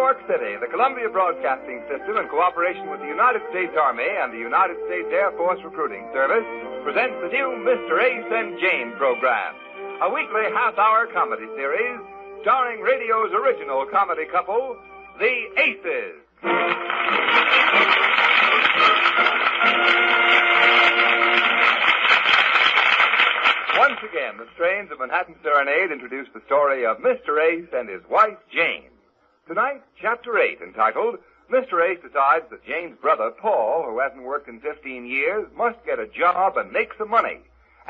York City, the Columbia Broadcasting System, in cooperation with the United States Army and the United States Air Force Recruiting Service, presents the new Mr. Ace and Jane program, a weekly half-hour comedy series starring radio's original comedy couple, the Aces. Once again, the strains of Manhattan Serenade introduce the story of Mr. Ace and his wife, Jane. Tonight, Chapter 8, entitled, Mr. Ace decides that Jane's brother, Paul, who hasn't worked in 15 years, must get a job and make some money.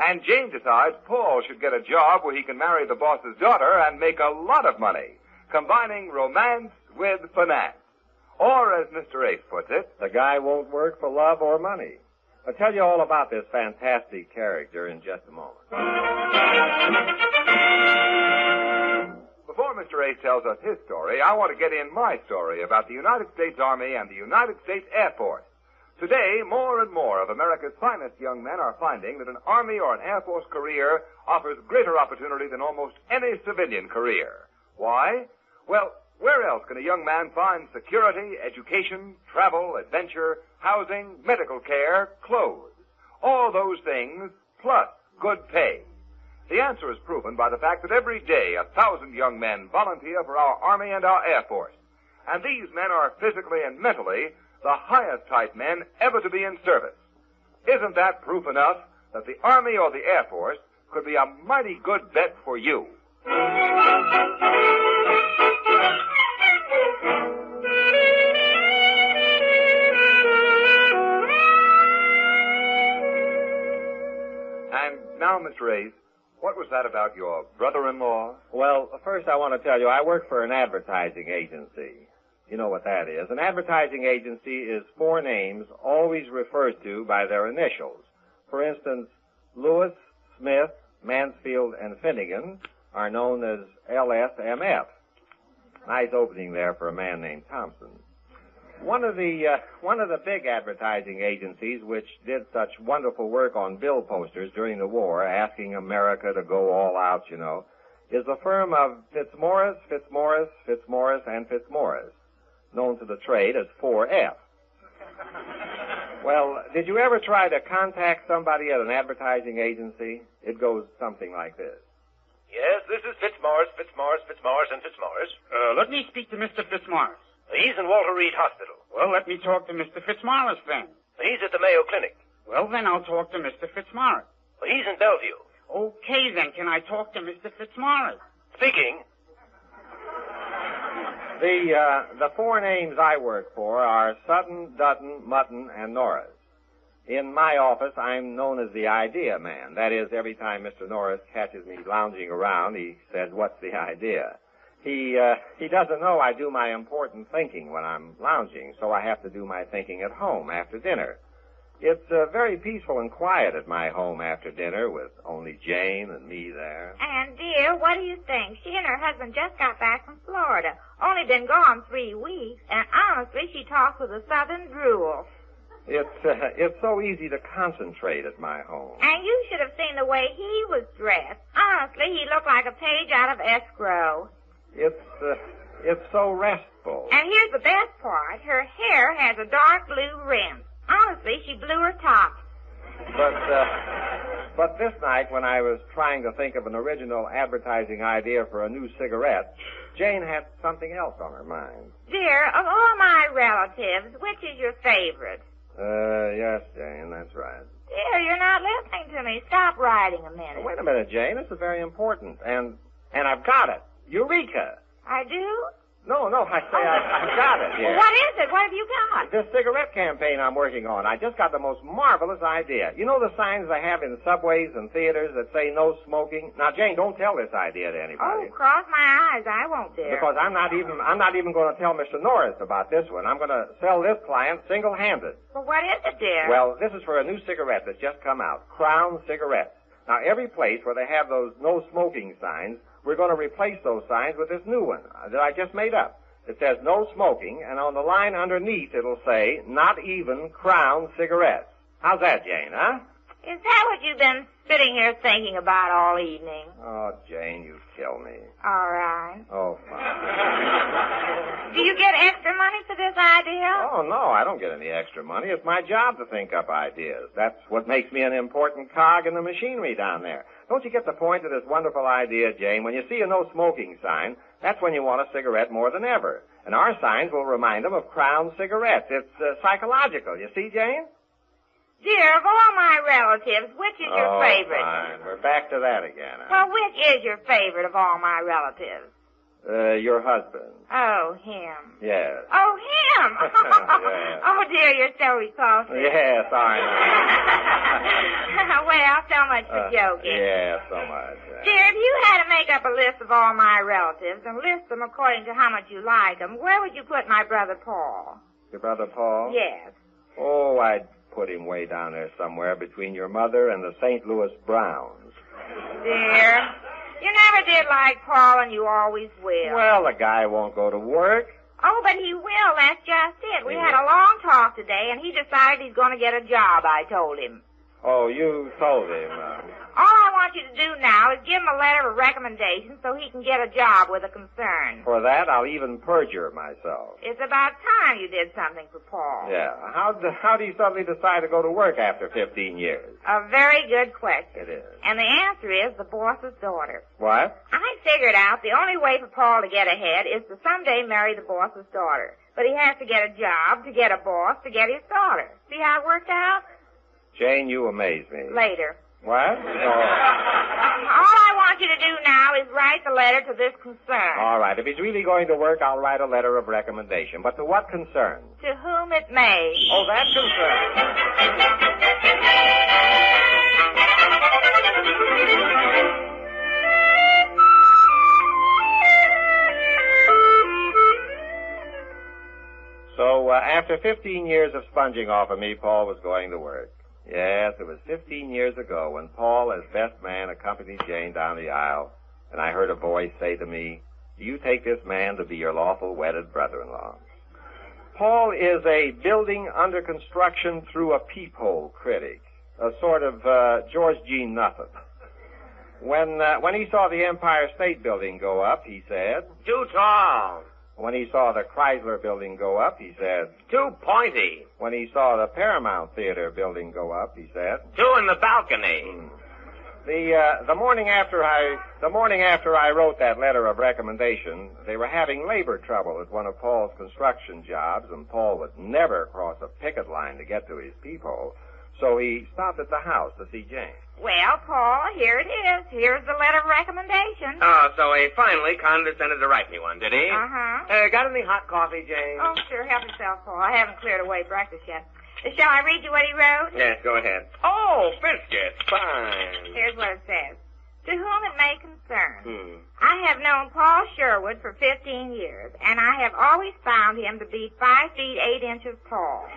And Jane decides Paul should get a job where he can marry the boss's daughter and make a lot of money, combining romance with finance. Or, as Mr. Ace puts it, the guy won't work for love or money. I'll tell you all about this fantastic character in just a moment. Before Mr. Ace tells us his story, I want to get in my story about the United States Army and the United States Air Force. Today, more and more of America's finest young men are finding that an Army or an Air Force career offers greater opportunity than almost any civilian career. Why? Well, where else can a young man find security, education, travel, adventure, housing, medical care, clothes? All those things, plus good pay. The answer is proven by the fact that every day 1,000 young men volunteer for our Army and our Air Force. And these men are physically and mentally the highest type men ever to be in service. Isn't that proof enough that the Army or the Air Force could be a mighty good bet for you? And now, Mr. Ace, what was that about your brother-in-law? Well, first I want to tell you, I work for an advertising agency. You know what that is. An advertising agency is four names always referred to by their initials. For instance, Lewis, Smith, Mansfield, and Finnegan are known as LSMF. Nice opening there for a man named Thompson. One of the big advertising agencies which did such wonderful work on bill posters during the war, asking America to go all out, you know, is the firm of Fitzmaurice, and Fitzmaurice, known to the trade as 4F. Well, did you ever try to contact somebody at an advertising agency? It goes something like this. Yes, this is Fitzmaurice, and Fitzmaurice. Let me speak to Mr. Fitzmaurice. He's in Walter Reed Hospital. Well, let me talk to Mr. Fitzmaurice then. He's at the Mayo Clinic. Well, then I'll talk to Mr. Fitzmaurice. He's in Bellevue. Okay, then. Can I talk to Mr. Fitzmaurice? Speaking. The four names I work for are Sutton, Dutton, Mutton, and Norris. In my office, I'm known as the idea man. That is, every time Mr. Norris catches me lounging around, he says, "What's the idea?" He doesn't know I do my important thinking when I'm lounging, so I have to do my thinking at home after dinner. It's very peaceful and quiet at my home after dinner with only Jane and me there. And, dear, what do you think? She and her husband just got back from Florida. Only been gone 3 weeks, and honestly, she talks with a southern drawl. It's so easy to concentrate at my home. And you should have seen the way he was dressed. Honestly, he looked like a page out of Escrow. It's so restful. And here's the best part. Her hair has a dark blue rim. Honestly, she blew her top. But this night, when I was trying to think of an original advertising idea for a new cigarette, Jane had something else on her mind. Dear, of all my relatives, which is your favorite? Yes, Jane, that's right. Dear, you're not listening to me. Stop writing a minute. Wait a minute, Jane. This is very important. And I've got it. Eureka! I do? No, I say I've got it here. Well, what is it? What have you got? This cigarette campaign I'm working on. I just got the most marvelous idea. You know the signs they have in subways and theaters that say no smoking? Now, Jane, don't tell this idea to anybody. Oh, cross my eyes. I won't dare. Because I'm not even going to tell Mr. Norris about this one. I'm going to sell this client single-handed. Well, what is it, dear? Well, this is for a new cigarette that's just come out. Crown Cigarettes. Now, every place where they have those no smoking signs, we're going to replace those signs with this new one that I just made up. It says no smoking, and on the line underneath it'll say, not even Crown Cigarettes. How's that, Jane, huh? Is that what you've been sitting here thinking about all evening? Oh, Jane, you kill me. All right. Oh, fine. Do you get extra money for this idea? Oh, no, I don't get any extra money. It's my job to think up ideas. That's what makes me an important cog in the machinery down there. Don't you get the point of this wonderful idea, Jane? When you see a no smoking sign, that's when you want a cigarette more than ever. And our signs will remind them of Crown cigarettes. It's psychological. You see, Jane? Dear, of all my relatives, which is your favorite? Fine. We're back to that again. Well, which is your favorite of all my relatives? Your husband. Oh, him. Yes. Oh, him! Yes. Oh, dear, you're so repulsive. Yes, I know. Well, so much for joking. Yeah, so much. Dear, if you had to make up a list of all my relatives and list them according to how much you like them, where would you put my brother Paul? Your brother Paul? Yes. Oh, I'd put him way down there somewhere between your mother and the St. Louis Browns. Dear, you never did like Paul, and you always will. Well, the guy won't go to work. Oh, but he will. That's just it. We had a long talk today, and he decided he's going to get a job, I told him. Oh, you told him. All I want you to do now is give him a letter of recommendation so he can get a job with a concern. For that, I'll even perjure myself. It's about time you did something for Paul. Yeah. How do you suddenly decide to go to work after 15 years? A very good question. It is. And the answer is the boss's daughter. What? I figured out the only way for Paul to get ahead is to someday marry the boss's daughter. But he has to get a job, to get a boss, to get his daughter. See how it worked out? Jane, you amaze me. Later. What? Oh. All I want you to do now is write the letter to this concern. All right. If he's really going to work, I'll write a letter of recommendation. But to what concern? To whom it may. Oh, that concern. So, after 15 years of sponging off of me, Paul was going to work. Yes, it was 15 years ago when Paul, as best man, accompanied Jane down the aisle, and I heard a voice say to me, "Do you take this man to be your lawful wedded brother-in-law?" Paul is a building under construction through a peephole critic, a sort of George G. Nothing. When he saw the Empire State Building go up, he said, Too tall. When he saw the Chrysler Building go up, he said, Too pointy. When he saw the Paramount Theater Building go up, he said, Too in the balcony. The morning after I wrote that letter of recommendation, they were having labor trouble at one of Paul's construction jobs, and Paul would never cross a picket line to get to his peephole, so he stopped at the house to see Jane. Well, Paul, here it is. Here's the letter of recommendation. Oh, so he finally condescended to write me one, did he? Uh-huh. Got any hot coffee, Jane? Oh, sure. Help yourself, Paul. I haven't cleared away breakfast yet. Shall I read you what he wrote? Yes, go ahead. Oh, biscuits. Fine. Here's what it says. To whom it may concern. I have known Paul Sherwood for 15 years, and I have always found him to be 5 feet 8 inches tall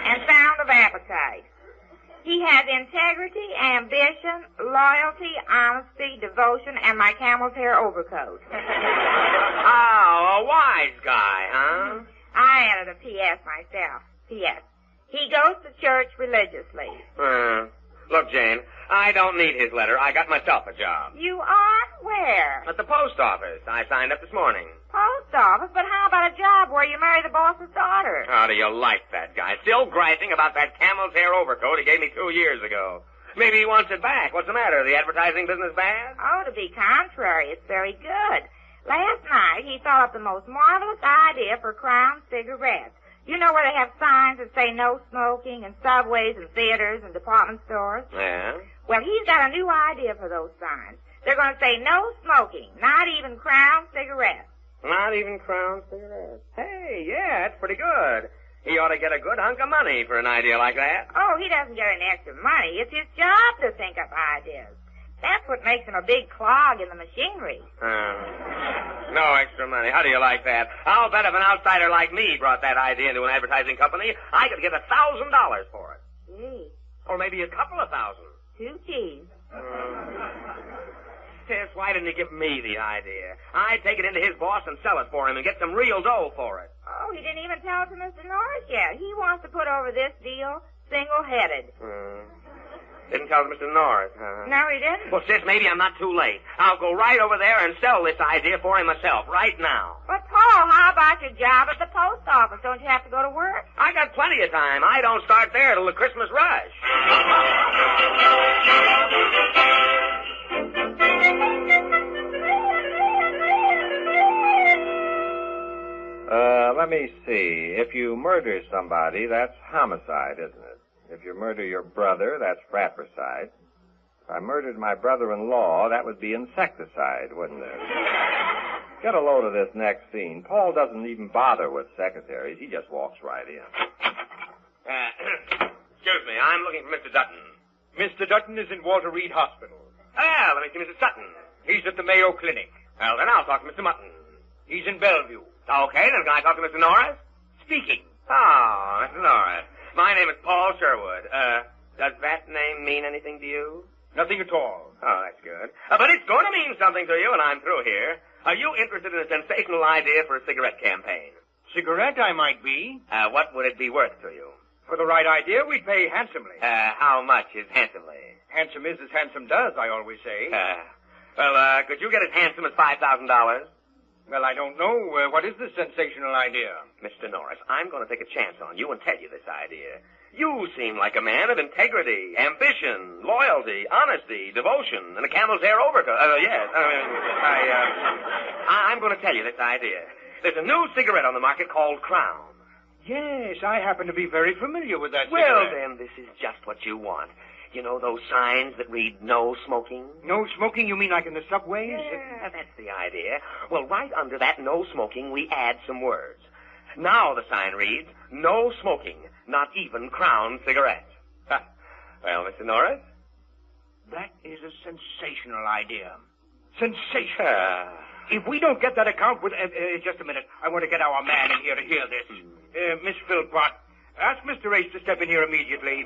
and sound of appetite. He has integrity, ambition, loyalty, honesty, devotion, and my camel's hair overcoat. Oh, a wise guy, huh? I added a P.S. myself. P.S. He goes to church religiously. Look, Jane, I don't need his letter. I got myself a job. You are? Where? At the post office. I signed up this morning. Post office? But how about a job where you marry the boss's daughter? How do you like that guy? Still griping about that camel's hair overcoat he gave me 2 years ago. Maybe he wants it back. What's the matter? The advertising business bad? Oh, to be contrary, it's very good. Last night, he thought up the most marvelous idea for Crown cigarettes. You know where they have signs that say no smoking in subways and theaters and department stores? Yeah? Well, he's got a new idea for those signs. They're going to say no smoking, not even Crown cigarettes. Not even Crown cigarettes. Hey, yeah, that's pretty good. He ought to get a good hunk of money for an idea like that. Oh, he doesn't get any extra money. It's his job to think up ideas. That's what makes him a big clog in the machinery. No extra money. How do you like that? I'll bet if an outsider like me brought that idea into an advertising company, I could get $1,000 for it. Gee. Or maybe a couple of thousand. 2 cheese. Yes, why didn't he give me the idea? I'd take it into his boss and sell it for him and get some real dough for it. Oh, he didn't even tell it to Mr. Norris yet. He wants to put over this deal single-headed. Didn't tell Mr. Norris, huh? No, he didn't. Well, sis, maybe I'm not too late. I'll go right over there and sell this idea for him myself, right now. But, Paul, how about your job at the post office? Don't you have to go to work? I got plenty of time. I don't start there till the Christmas rush. Let me see. If you murder somebody, that's homicide, isn't it? If you murder your brother, that's fratricide. If I murdered my brother-in-law, that would be insecticide, wouldn't it? Get a load of this next scene. Paul doesn't even bother with secretaries. He just walks right in. Excuse me, I'm looking for Mr. Dutton. Mr. Dutton is in Walter Reed Hospital. Let me see Mr. Sutton. He's at the Mayo Clinic. Well, then I'll talk to Mr. Mutton. He's in Bellevue. Okay, then can I talk to Mr. Norris? Speaking. Oh, Mr. Norris. My name is Paul Sherwood. Does that name mean anything to you? Nothing at all. Oh, that's good. But it's going to mean something to you, and I'm through here. Are you interested in a sensational idea for a cigarette campaign? Cigarette, I might be. What would it be worth to you? For the right idea, we'd pay handsomely. How much is handsomely? Handsome is as handsome does, I always say. Could you get as handsome as $5,000? Well, I don't know. What is this sensational idea? Mr. Norris, I'm going to take a chance on you and tell you this idea. You seem like a man of integrity, ambition, loyalty, honesty, devotion, and a camel's hair overcoat. Yes. I'm going to tell you this idea. There's a new cigarette on the market called Crown. Yes, I happen to be very familiar with that Well, cigarette. then, this is just what you want. You know those signs that read no smoking? No smoking, you mean like in the subways? Yeah, that's the idea. Well, right under that no smoking, we add some words. Now the sign reads, no smoking, not even Crown cigarettes. Well, Mr. Norris? That is a sensational idea. Sensational. If we don't get that account with... just a minute. I want to get our man in here to hear this. Miss Philpott, ask Mr. Race to step in here immediately.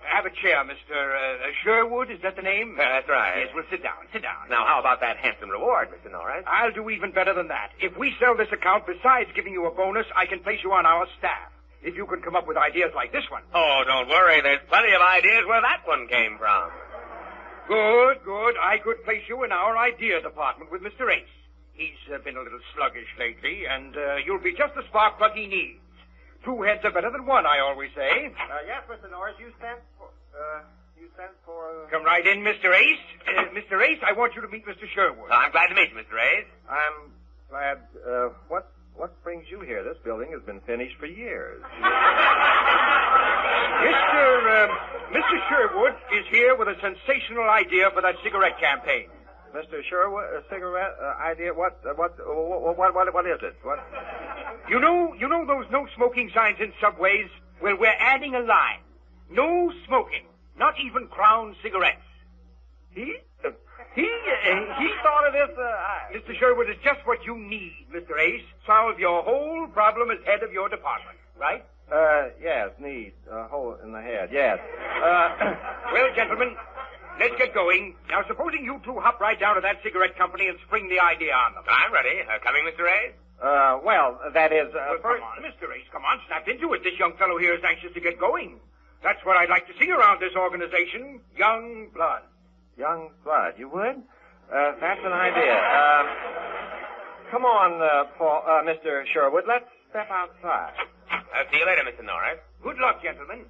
Have a chair, Mr. Sherwood. Is that the name? That's right. Yes, well, sit down. Sit down. Now, how about that handsome reward, Mr. Norris? I'll do even better than that. If we sell this account, besides giving you a bonus, I can place you on our staff. If you can come up with ideas like this one. Oh, don't worry. There's plenty of ideas where that one came from. Good, good. I could place you in our idea department with Mr. Ace. He's been a little sluggish lately, and you'll be just the spark plug he needs. Two heads are better than one, I always say. Yes, Mr. Norris, you sent for... Come right in, Mr. Ace. Mr. Ace, I want you to meet Mr. Sherwood. I'm glad to meet you, Mr. Ace. I'm glad... What brings you here? This building has been finished for years. Mr. Sherwood is here with a sensational idea for that cigarette campaign. Mr. Sherwood, a cigarette idea? What is it? What? You know those no smoking signs in subways? Well, we're adding a line. No smoking. Not even Crown cigarettes. He thought of this. Mr. Sherwood is just what you need, Mr. Ace. Solve your whole problem as head of your department, right? Yes, need a hole in the head. Yes. Well, gentlemen, let's get going. Now, supposing you two hop right down to that cigarette company and spring the idea on them. I'm ready. Coming, Mr. Ace? Well, that is... Come on, Mr. Ace, come on, snap into it. This young fellow here is anxious to get going. That's what I'd like to see around this organization. Young blood. Young blood, you would? That's an idea. Come on, Mr. Sherwood, let's step outside. See you later, Mr. Norris. Good luck, gentlemen.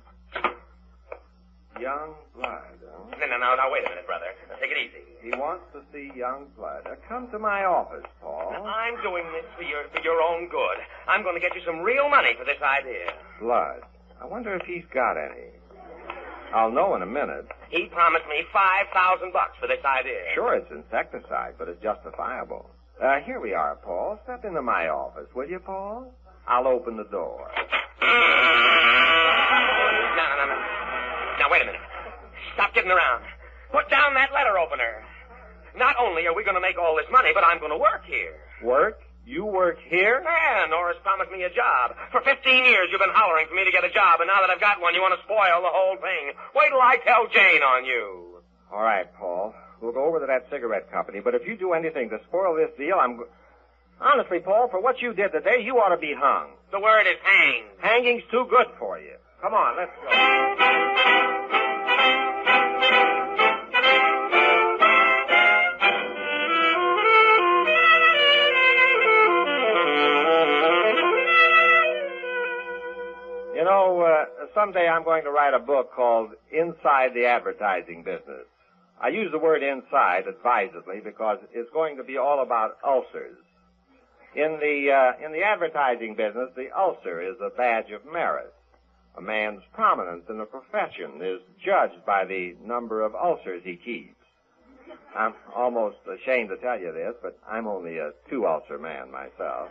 Young blood, huh? Now, wait a minute, brother. Take it easy. He wants to see young blood. Come to my office, Paul. I'm doing this for your own good. I'm going to get you some real money for this idea. Blood. I wonder if he's got any. I'll know in a minute. He promised me $5,000 for this idea. Sure, it's insecticide, but it's justifiable. Here we are, Paul. Step into my office, will you, Paul? I'll open the door. No. Now, wait a minute. Stop kidding around. Put down that letter opener. Not only are we going to make all this money, but I'm going to work here. Work? You work here? Yeah, Norris promised me a job. For 15 years you've been hollering for me to get a job, and now that I've got one, you want to spoil the whole thing. Wait till I tell Jane on you. All right, Paul. We'll go over to that cigarette company, but if you do anything to spoil this deal, Honestly, Paul, for what you did today, you ought to be hung. The word is hanged. Hanging's too good for you. Come on, let's go. You know, someday I'm going to write a book called Inside the Advertising Business. I use the word inside advisedly because it's going to be all about ulcers. In the advertising business, the ulcer is a badge of merit. A man's prominence in the profession is judged by the number of ulcers he keeps. I'm almost ashamed to tell you this, but I'm only a 2-ulcer man myself.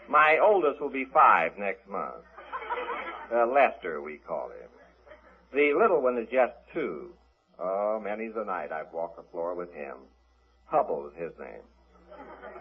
My oldest will be 5 next month. Lester, we call him. The little one is just 2. Oh, many's the night I've walked the floor with him. Hubble is his name.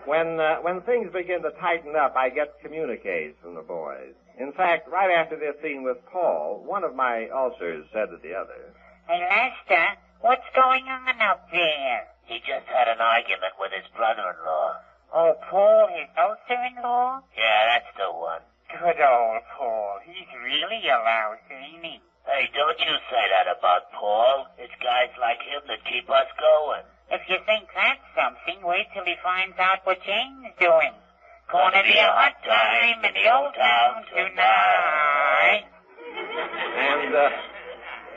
When things begin to tighten up, I get communiques from the boys. In fact, right after this scene with Paul, one of my ulcers said to the other, "Hey, Lester, what's going on up there?" He just had an argument with his brother-in-law. Oh, Paul, his ulcer-in-law? Yeah, that's the one. Good old Paul. He's really a louse, ain't he? Hey, don't you say that about Paul. It's guys like him that keep us going. If you think that's something, wait till he finds out what Jane's doing. Gonna be a hot time in the old town tonight.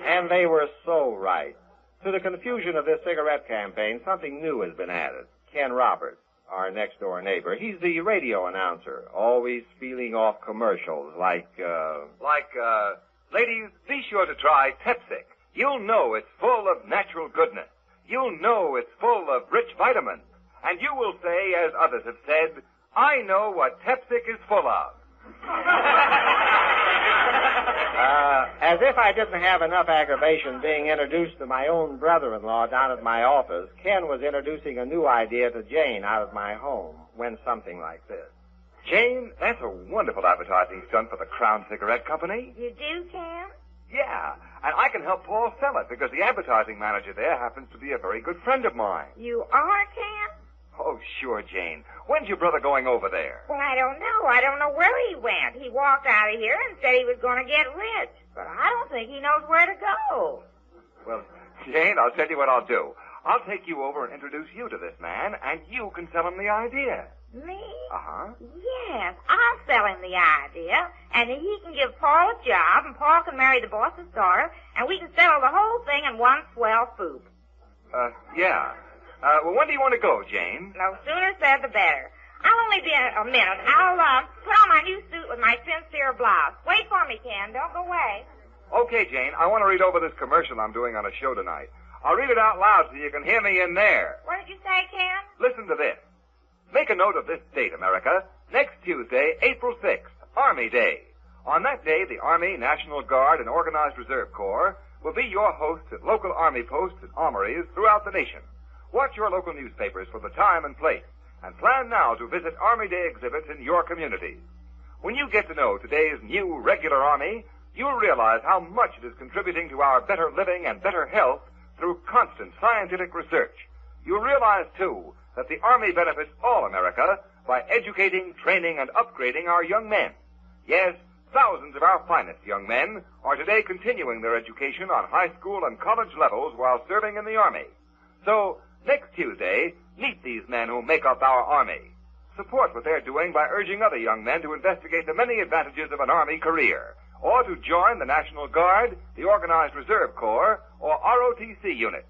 And they were so right. To the confusion of this cigarette campaign, something new has been added. Ken Roberts, our next-door neighbor, he's the radio announcer, always feeling off commercials like, ladies, be sure to try Tepsic. You'll know it's full of natural goodness. You'll know it's full of rich vitamins. And you will say, as others have said, I know what Tepsic is full of. As if I didn't have enough aggravation being introduced to my own brother-in-law down at my office, Ken was introducing a new idea to Jane out of my home. Went something like this. Jane, that's a wonderful advertising stunt for the Crown Cigarette Company. You do, Ken? Yeah, and I can help Paul sell it because the advertising manager there happens to be a very good friend of mine. You are, Ken? Oh, sure, Jane. When's your brother going over there? Well, I don't know. I don't know where he went. He walked out of here and said he was going to get rich. But I don't think he knows where to go. Well, Jane, I'll tell you what I'll do. I'll take you over and introduce you to this man, and you can sell him the idea. Me? Uh-huh. Yes, I'll sell him the idea, and then he can give Paul a job, and Paul can marry the boss's daughter, and we can settle the whole thing in one swell swoop. Yeah. Well, when do you want to go, Jane? No sooner said, the better. I'll only be a minute. I'll put on my new suit with my sincere blouse. Wait for me, Ken. Don't go away. Okay, Jane. I want to read over this commercial I'm doing on a show tonight. I'll read it out loud so you can hear me in there. What did you say, Ken? Listen to this. Make a note of this date, America. Next Tuesday, April 6th, Army Day. On that day, the Army, National Guard, and Organized Reserve Corps will be your hosts at local Army posts and armories throughout the nation. Watch your local newspapers for the time and place, and plan now to visit Army Day exhibits in your communities. When you get to know today's new regular Army, you'll realize how much it is contributing to our better living and better health through constant scientific research. You'll realize, too, that the Army benefits all America by educating, training, and upgrading our young men. Yes, thousands of our finest young men are today continuing their education on high school and college levels while serving in the Army. So, next Tuesday, meet these men who make up our Army. Support what they're doing by urging other young men to investigate the many advantages of an Army career, or to join the National Guard, the Organized Reserve Corps, or ROTC unit.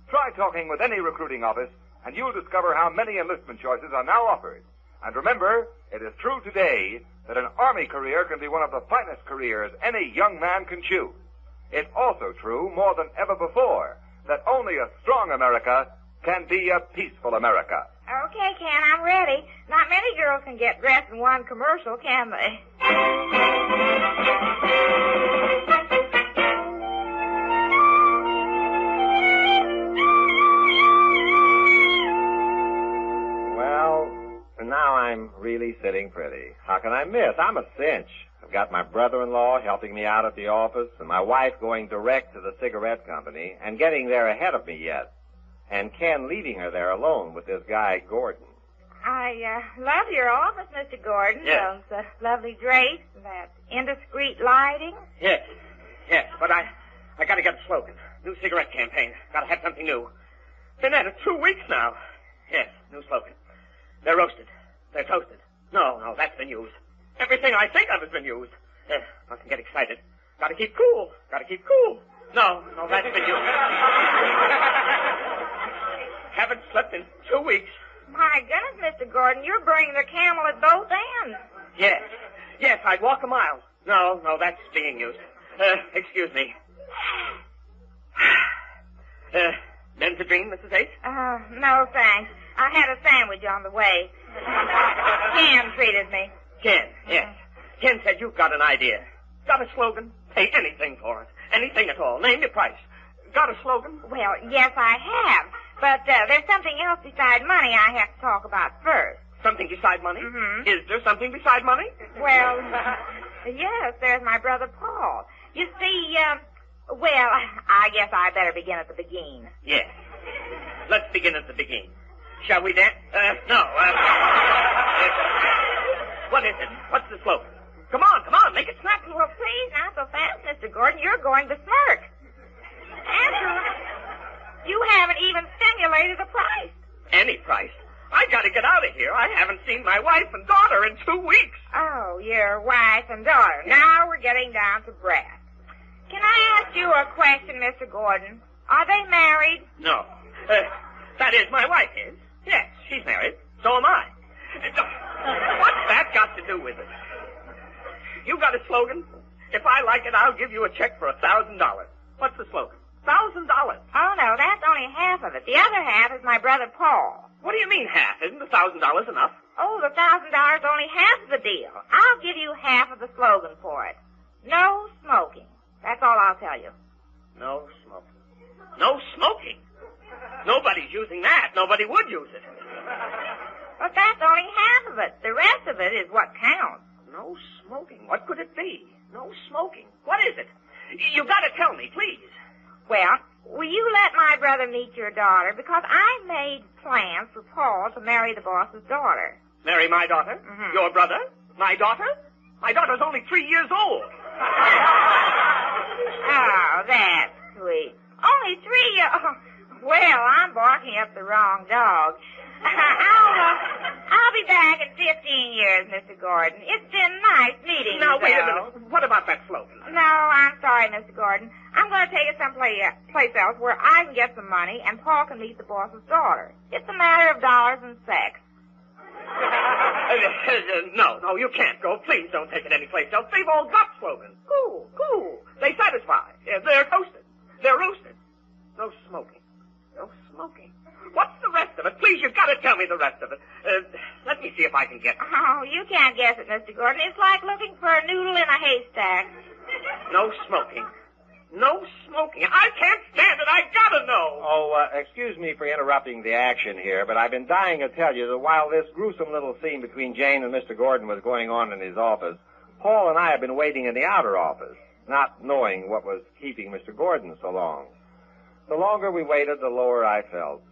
Try talking with any recruiting office, and you'll discover how many enlistment choices are now offered. And remember, it is true today that an Army career can be one of the finest careers any young man can choose. It's also true, more than ever before, that only a strong America can be a peaceful America. Okay, Ken, I'm ready. Not many girls can get dressed in one commercial, can they? Well, now I'm really sitting pretty. How can I miss? I'm a cinch. I've got my brother-in-law helping me out at the office, and my wife going direct to the cigarette company and getting there ahead of me yet. And Ken leaving her there alone with this guy, Gordon. I love your office, Mr. Gordon. Yeah. Those lovely drapes, that indiscreet lighting. Yeah. Yes, but I gotta get a slogan. New cigarette campaign. Gotta have something new. Been at it 2 weeks now. Yes, new slogan. They're roasted. They're toasted. No, that's been used. Everything I think of has been used. Mustn't get excited. Gotta keep cool. No, that's been used. Haven't slept in 2 weeks. My goodness, Mr. Gordon, you're burning the camel at both ends. Yes, I'd walk a mile. No, that's being used. Excuse me. Men's a dream, Mrs. H? No, thanks. I had a sandwich on the way. Ken treated me. Ken, yes. Ken said you've got an idea. Got a slogan? Pay anything for it. Anything at all. Name your price. Got a slogan? Well, yes, I have. But there's something else beside money I have to talk about first. Something beside money? Mm-hmm. Is there something beside money? Well, yes, there's my brother Paul. You see, well, I guess I better begin at the beginning. Yes. Let's begin at the beginning. Shall we then? No. What is it? What's the slogan? Come on, make it snappy. Well, please, not so fast, Mr. Gordon. You're going to smirk. Andrew, you haven't even stimulated a price. Any price? I gotta get out of here. I haven't seen my wife and daughter in 2 weeks. Oh, your wife and daughter. Now we're getting down to brass. Can I ask you a question, Mr. Gordon? Are they married? No. That is, my wife is. Yes, she's married. So am I. What's that got to do with it? You got a slogan? If I like it, I'll give you a check for $1,000. What's the slogan? $1,000. Oh, no, that's only half of it. The other half is my brother Paul. What do you mean half? Isn't $1,000 enough? Oh, the $1,000 is only half of the deal. I'll give you half of the slogan for it. No smoking. That's all I'll tell you. No smoking. No smoking? Nobody's using that. Nobody would use it. But that's only half of it. The rest of it is what counts. No smoking. What could it be? No smoking. What is it? You gotta tell me, please. Well, will you let my brother meet your daughter? Because I made plans for Paul to marry the boss's daughter. Marry my daughter? Mm-hmm. Your brother? My daughter? My daughter's only 3 years old. Oh, that's sweet. Only 3 years... Oh, well, I'm barking up the wrong dog. I'll be back in 15 years, Mr. Gordon. It's been nice meeting you. Now, wait a minute. What about that slogan? No, I'm sorry, Mr. Gordon. I'm going to take it someplace else where I can get some money and Paul can meet the boss's daughter. It's a matter of dollars and sex. No, you can't go. Please don't take it anyplace else. They've all got slogans. Cool. They satisfy. They're toasted. They're roasted. No smoking. What's the rest of it? Please, you've got to tell me the rest of it. Let me see if I can get it. Oh, you can't guess it, Mr. Gordon. It's like looking for a noodle in a haystack. No smoking. I can't stand it. I gotta know. Oh, excuse me for interrupting the action here, but I've been dying to tell you that while this gruesome little scene between Jane and Mr. Gordon was going on in his office, Paul and I have been waiting in the outer office, not knowing what was keeping Mr. Gordon so long. The longer we waited, the lower I felt.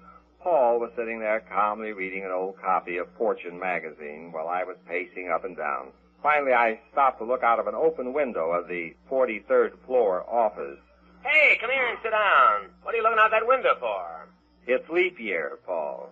Paul was sitting there calmly reading an old copy of Fortune magazine while I was pacing up and down. Finally, I stopped to look out of an open window of the 43rd floor office. Hey, come here and sit down. What are you looking out that window for? It's leap year, Paul.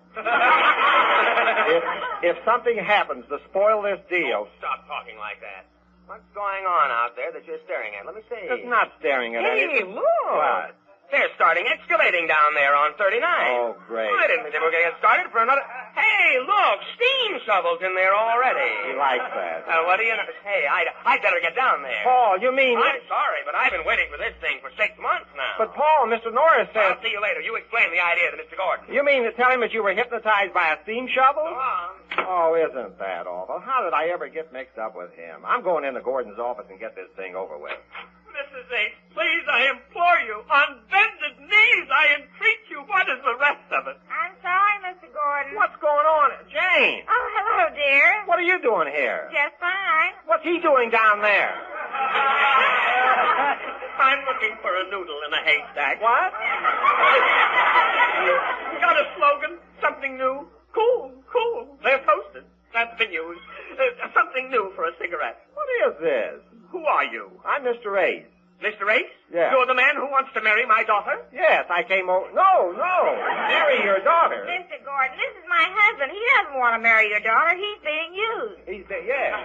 if something happens to spoil this deal... Oh, stop talking like that. What's going on out there that you're staring at? Let me see. It's not staring at anything. Hey, look. What? They're starting excavating down there on 39. Oh, great. I didn't think they were going to get started for another... Hey, look, steam shovels in there already. He likes that. What do you know? Hey, I'd better get down there. Paul, you mean... I'm sorry, but I've been waiting for this thing for 6 months now. But, Paul, Mr. Norris says... I'll see you later. You explain the idea to Mr. Gordon. You mean to tell him that you were hypnotized by a steam shovel? Go on. Oh, isn't that awful? How did I ever get mixed up with him? I'm going into Gordon's office and get this thing over with. Mrs. H., please, I implore you, on bended knees, I entreat you. What is the rest of it? I'm sorry, Mr. Gordon. What's going on? Jane! Oh, hello, dear. What are you doing here? Just fine. What's he doing down there? I'm looking for a noodle in a haystack. What? Got a slogan? Something new? Cool. They're toasted. That's been used. Something new for a cigarette. What is this? Who are you? I'm Mr. Ace. Mr. Ace? Yeah. You're the man who wants to marry my daughter? Yes, I came over. No. Marry your daughter. Mr. Gordon, this is my husband. He doesn't want to marry your daughter. He's being used. Yes.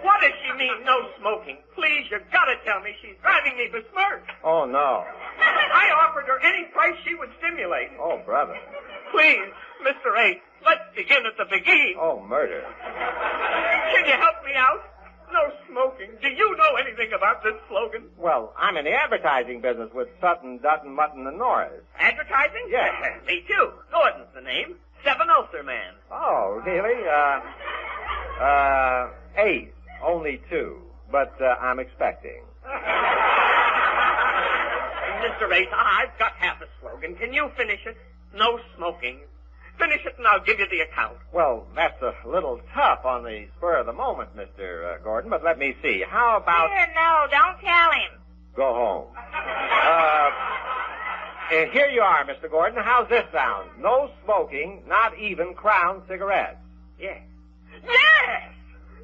What does she mean, no smoking? Please, you've got to tell me. She's driving me besmirched. Oh, no. I offered her any price she would stimulate. Oh, brother. Please, Mr. Ace, let's begin at the beginning. Oh, murder. Can you help me out? No smoking. Do you know anything about this slogan? Well, I'm in the advertising business with Sutton, Dutton, Mutton, and Norris. Advertising? Yes. Me too. Gordon's the name. Seven Ulcer Man. Oh, really? 8. Only 2. But I'm expecting. Mr. Ace, I've got half a slogan. Can you finish it? No smoking. Finish it and I'll give you the account. Well, that's a little tough on the spur of the moment, Mr. Gordon, but let me see. How about... Here, no, don't tell him. Go home. Here you are, Mr. Gordon. How's this sound? No smoking, not even Crown cigarettes. Yes. Yes!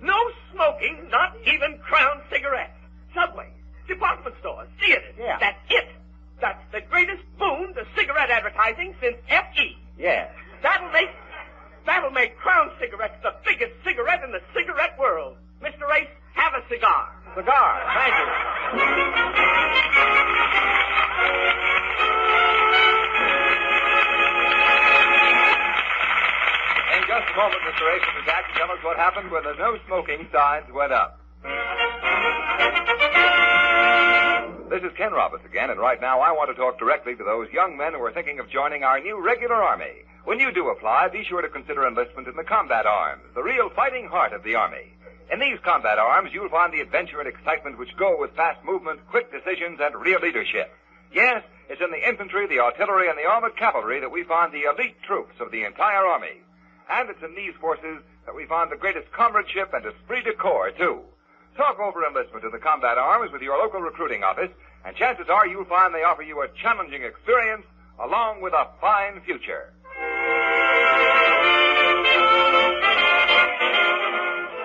No smoking, not even Crown cigarettes. Subways, department stores, theaters. Yeah. That's it. That's the greatest boon to cigarette advertising since F.E. Yes. That'll make Crown cigarettes the biggest cigarette in the cigarette world. Mr. Ace, have a cigar. Cigar. Thank you. In just a moment, Mr. Ace will be back to tell us what happened when the no smoking signs went up. This is Ken Roberts again, and right now I want to talk directly to those young men who are thinking of joining our new regular army. When you do apply, be sure to consider enlistment in the combat arms, the real fighting heart of the Army. In these combat arms, you'll find the adventure and excitement which go with fast movement, quick decisions, and real leadership. Yes, it's in the infantry, the artillery, and the armored cavalry that we find the elite troops of the entire Army. And it's in these forces that we find the greatest comradeship and esprit de corps, too. Talk over enlistment in the combat arms with your local recruiting office, and chances are you'll find they offer you a challenging experience along with a fine future.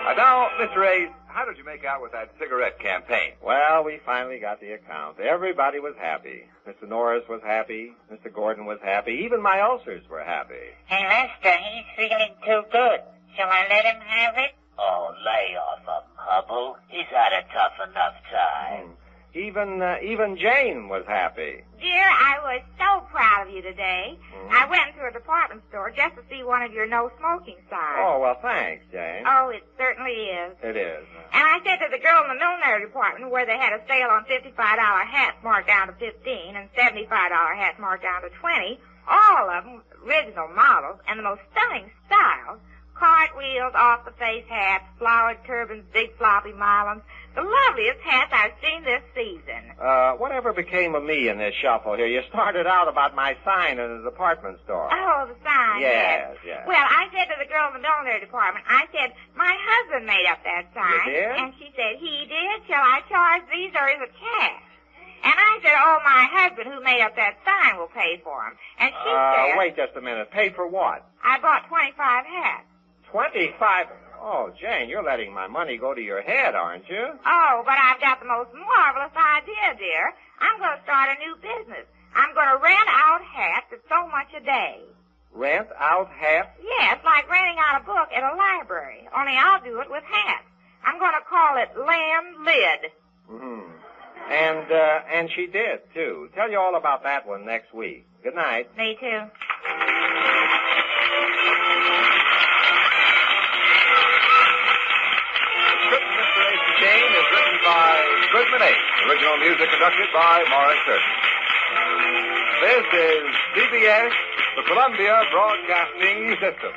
And now, Mr. Ace, how did you make out with that cigarette campaign? Well, we finally got the account. Everybody was happy. Mr. Norris was happy. Mr. Gordon was happy. Even my ulcers were happy. Hey, Lester, he's feeling too good. Shall I let him have it? Oh, lay off him, Hubble. He's had a tough enough time. Even Jane was happy. Dear, I was so proud of you today. I went to a department store just to see one of your no-smoking signs. Oh, well, thanks, Jane. Oh, it certainly is. It is. And I said to the girl in the millinery department where they had a sale on $55 hats marked down to $15 and $75 hats marked down to $20, all of them original models and the most stunning styles. Cartwheels, off-the-face hats, flowered turbans, big floppy marlins. The loveliest hats I've seen this season. Whatever became of me in this shuffle here? You started out about my sign in the department store. Oh, the sign, Yes. Well, I said to the girl in the millinery department, I said, my husband made up that sign. You did? And she said, he did? Shall I charge these or is it cash? And I said, oh, my husband who made up that sign will pay for them. And she said... Wait just a minute. Pay for what? I bought 25 hats. 25? Oh, Jane, you're letting my money go to your head, aren't you? Oh, but I've got the most marvelous idea, dear. I'm going to start a new business. I'm going to rent out hats at so much a day. Rent out hats? Yes, like renting out a book at a library. Only I'll do it with hats. I'm going to call it Lamb Lid. Mm-hmm. And she did, too. Tell you all about that one next week. Good night. Me too. Jane is written by Goodman Ace. Original music conducted by Morris Certain. This is CBS, the Columbia Broadcasting System.